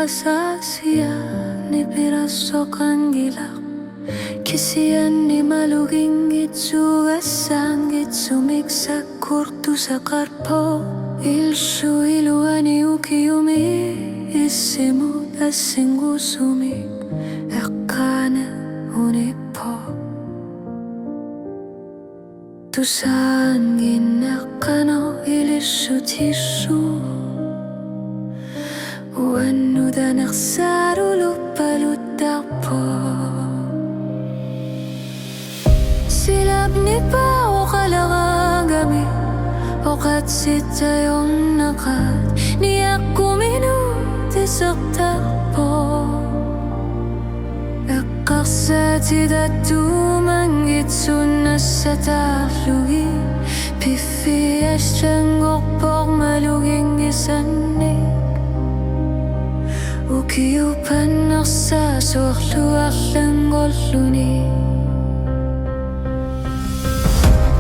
kasasiyan ni pirasok ang gilak. Kisiyan ni maluging itsugasang itsumiksak kurtu sa karpo. Ilsu iluani ukiyumi isimu asingu sumi akana unipo. Tusan ginakano ilisu tisu wanu danak sarulu palutapo. Silap ni pa o kalangagami o katsitayong nakat niyak kuminuti sa takpo. Akaksati datumangitsun na sa taklugi pifiyas tiyang okpok maluging isanig. Ukiyupan naksa suakluak lang goluni.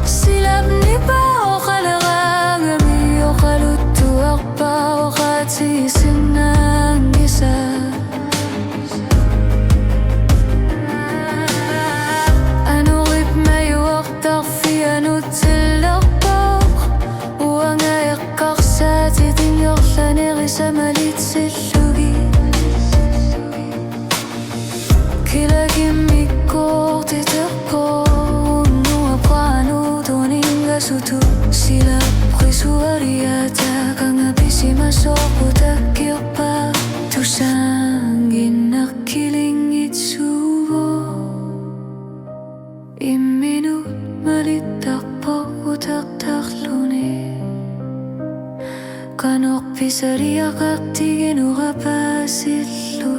Silap ni pa o kalangagami o kalutuak pa o katsisin ng isa. Ano rip mayuak takfi ano tilakpak uang ayak kaksa titingyok laneri sa malit silugi. Kilagimiko titakko sutu sila prisuariata kang abisi masoko takyok pa tusangin nakiling itsubo iminut malitak po utak takluni kanok pisaria kaktigin ukapasitlu.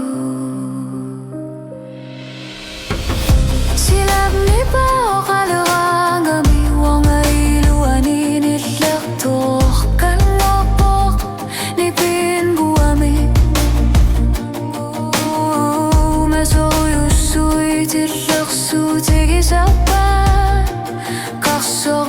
Silap ni pa o kalangagami so